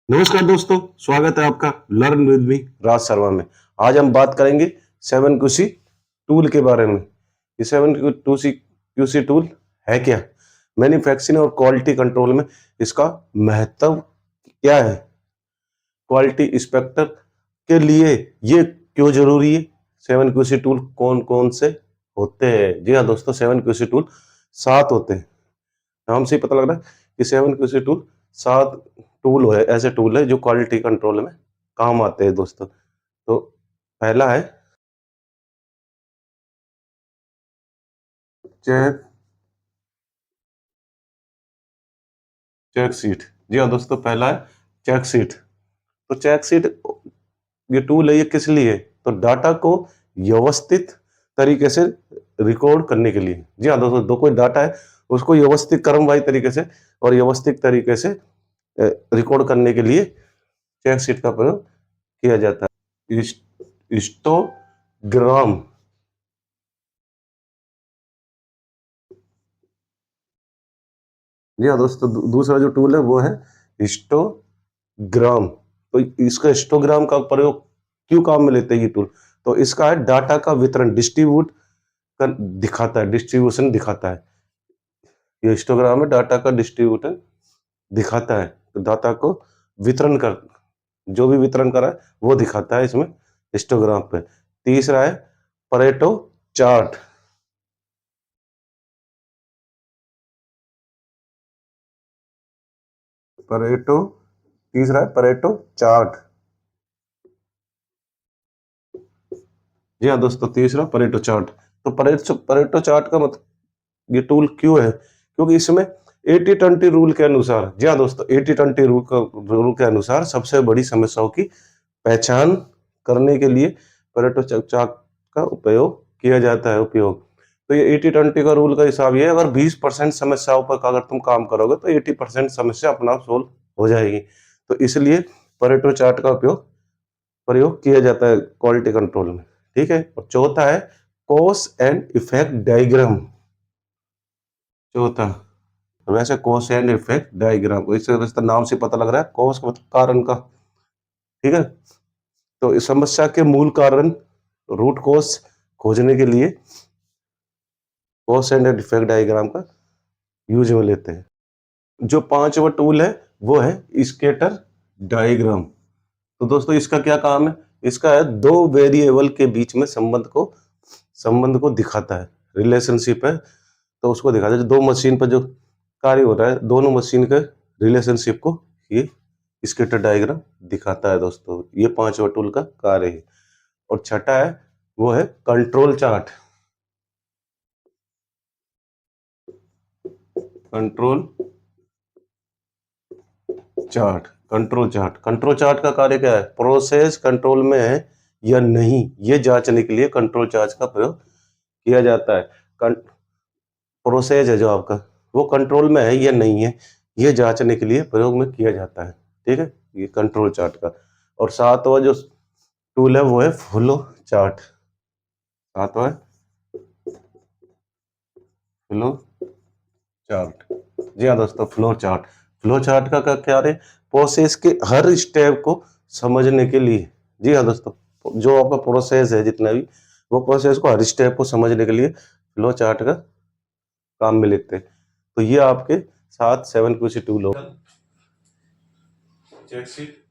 नमस्कार दोस्तों, स्वागत है आपका learn with me Raj Sharma में। आज हम बात करेंगे 7QC टूल के बारे में। ये 7QC टूल है क्या? मैन्युफैक्चरिंग और क्वालिटी कंट्रोल में इसका महत्व क्या है? क्वालिटी इंस्पेक्टर के लिए ये क्यों जरूरी है? 7QC टूल कौन कौन से होते हैं? जी हाँ दोस्तों, 7QC टूल 7 होते हैं। नाम से ही पता लग रहा है कि 7QC टूल 7 टूल है, ऐसे टूल है जो क्वालिटी कंट्रोल में काम आते हैं दोस्तों। तो पहला है चेक चेक सीट। जी हाँ दोस्तों, पहला है चेक सीट। तो चेक सीट ये टूल है, ये किस लिए है? तो डाटा को व्यवस्थित तरीके से रिकॉर्ड करने के लिए। जी हाँ दोस्तों, कोई डाटा है उसको व्यवस्थित क्रमवाही तरीके से और व्यवस्थित तरीके से रिकॉर्ड करने के लिए चेक सीट का प्रयोग किया जाता है। हिस्टोग्राम। जी हाँ दोस्तों, दूसरा जो टूल है वो है हिस्टोग्राम। तो इसका हिस्टोग्राम का प्रयोग क्यों काम में लेते हैं ये टूल? तो इसका है डाटा का वितरण, डिस्ट्रीब्यूट कर दिखाता है, डिस्ट्रीब्यूशन दिखाता है। ये हिस्टोग्राम है, डाटा का डिस्ट्रीब्यूशन दिखाता है। तो डाटा को वितरण कर, जो भी वितरण करा है वो दिखाता है इसमें हिस्टोग्राम पे। तीसरा है परेटो चार्ट। परेटो तीसरा है परेटो चार्ट। जी हाँ दोस्तों, तीसरा परेटो चार्ट। तो परेटो चार्ट का मतलब ये टूल क्यों है? क्योंकि इसमें 80-20 रूल के अनुसार, जी हाँ दोस्तों, 80-20 रूल के अनुसार सबसे बड़ी समस्याओं की पहचान करने के लिए परेटो चार्ट का उपयोग किया जाता है। तो ये 80-20 का रूल का हिसाब ये है, अगर 20% समस्याओं पर अगर तुम काम करोगे तो 80% समस्या अपना आप सोल्व हो जाएगी। तो इसलिए परेटो चार्ट का प्रयोग किया जाता है क्वालिटी कंट्रोल में। ठीक है। और चौथा है कॉज एंड इफेक्ट डायग्राम। चौथा, वैसे कॉज एंड इफेक्ट डायग्राम को इससे नाम से पता लग रहा है, कॉज का मतलब कारण का। ठीक है। तो इस समस्या के मूल कारण, रूट कॉज खोजने के लिए कॉज एंड इफेक्ट डायग्राम का यूज में लेते हैं। जो पांचवा टूल है वो है स्केटर डायग्राम। तो दोस्तों इसका क्या काम है? इसका है दो वेरिएबल के बीच में संबंध को दिखाता है, रिलेशनशिप है तो उसको दिखाता है। जो दो मशीन पर जो कार्य हो रहा है, दोनों मशीन के रिलेशनशिप को ये स्केटर डायग्राम दिखाता है दोस्तों। ये पांचवा टूल का कार्य है। और छठा है वो है control chart. Control control chart का कार्य क्या है? प्रोसेस कंट्रोल में है या नहीं, ये जांचने के लिए कंट्रोल चार्ट का प्रयोग किया जाता है। प्रोसेस है जो आपका, वो कंट्रोल में है या नहीं है, ये जांचने के लिए प्रयोग में किया जाता है। ठीक है, ये कंट्रोल चार्ट का। और सातवां जो टूल है वो है फ्लो चार्ट। सातवां है फ्लो चार्ट। जी हाँ दोस्तों, फ्लो चार्ट का क्या है? प्रोसेस के हर स्टेप को समझने के लिए। जी हाँ दोस्तों, जो आपका प्रोसेस है जितना भी, वो प्रोसेस को हर स्टेप को समझने के लिए फ्लो चार्ट का काम में लेते हैं। तो ये आपके साथ 7QC टूल हो। Check sheet,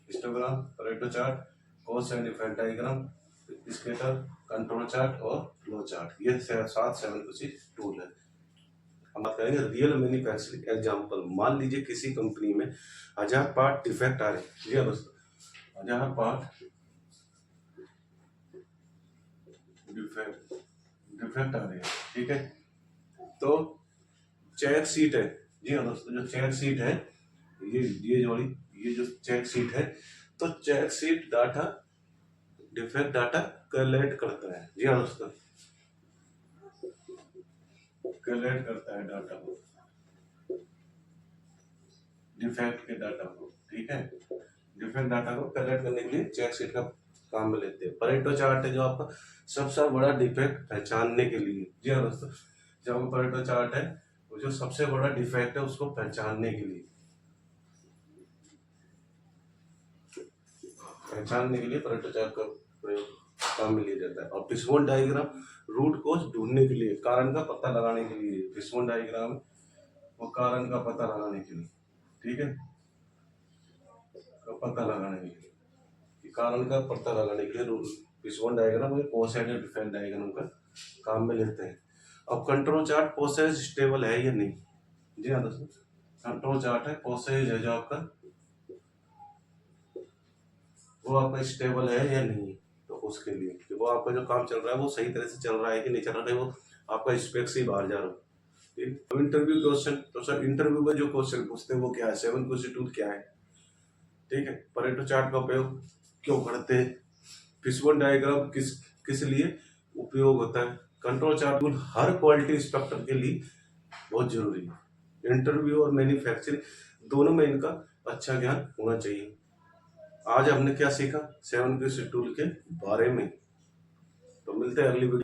histogram, Pareto chart, cause and effect diagram, scatter, control chart और फ्लो चार्ट, ये 7 7QC टूल है। हम बात करेंगे रियल मैन्युफैक्चरिंग एग्जांपल। मान लीजिए किसी कंपनी में 1000 पार्ट डिफेक्ट आ रहे हैं। जी हाँ दोस्तों, 1000 पार्ट डिफेक्ट डिफेक्ट आ रहे हैं। ठीक है। तो चेक शीट है। जी हाँ दोस्तों, जो चेक शीट है, ये जो चेक शीट है, तो check sheet data, defect data collect करता है। जी हाँ दोस्तों, कलेक्ट करता है डाटा को, डिफेक्ट के डाटा को। ठीक है, डिफरेंट डाटा को कलेक्ट करने के लिए चेक शीट का काम में लेते हैं। परेटो चार्ट है जो आपका सबसे बड़ा डिफेक्ट पहचानने के लिए। जी हाँ दोस्तों, जो आपका परेटो चार्ट है वो जो सबसे बड़ा डिफेक्ट है उसको पहचानने के लिए। पहचानने के लिए परेटो चार्ट का प्रयोग काम में लिया जाता है। और फिशबोन डायग्राम रूट कोज ढूंढने के लिए, कारण का पता लगाने के लिए, फिशबोन डायग्राम वो कारण का पता लगाने के लिए, ठीक है, का पता लगाने के लिए, कारण का पता लगाने के लिए फिशबोन डायग्राम और कोसाइडल डिफरेंट डायग्राम का काम में लेते हैं। अब कंट्रोल चार्ट प्रोसेस स्टेबल है या नहीं? जी हाँ दोस्तों, कंट्रोल चार्ट है, प्रोसेस है जो आपका, वो आपका स्टेबल है या नहीं, तो उसके लिए कि वो आपका जो काम चल रहा है वो सही तरह से चल रहा है कि नहीं चल रहा है, वो आपका स्पेक से ही बाहर जा रहा हो। ठीक, तो इंटरव्यू क्वेश्चन, तो सर इंटरव्यू में जो क्वेश्चन पूछते हैं वो क्या है, 7 टूल क्या है, ठीक है, परेटो चार्ट का उपयोग क्यों करते हैं, फिशबोन डायग्राम किस किस लिए उपयोग होता है, कंट्रोल चार्ट टूल हर क्वालिटी इंस्पेक्टर के लिए बहुत जरूरी है। इंटरव्यू और मैन्युफैक्चरिंग दोनों में इनका अच्छा ज्ञान होना चाहिए। आज हमने क्या सीखा 7 टूल के बारे में, तो मिलते हैं अगली वीडियो।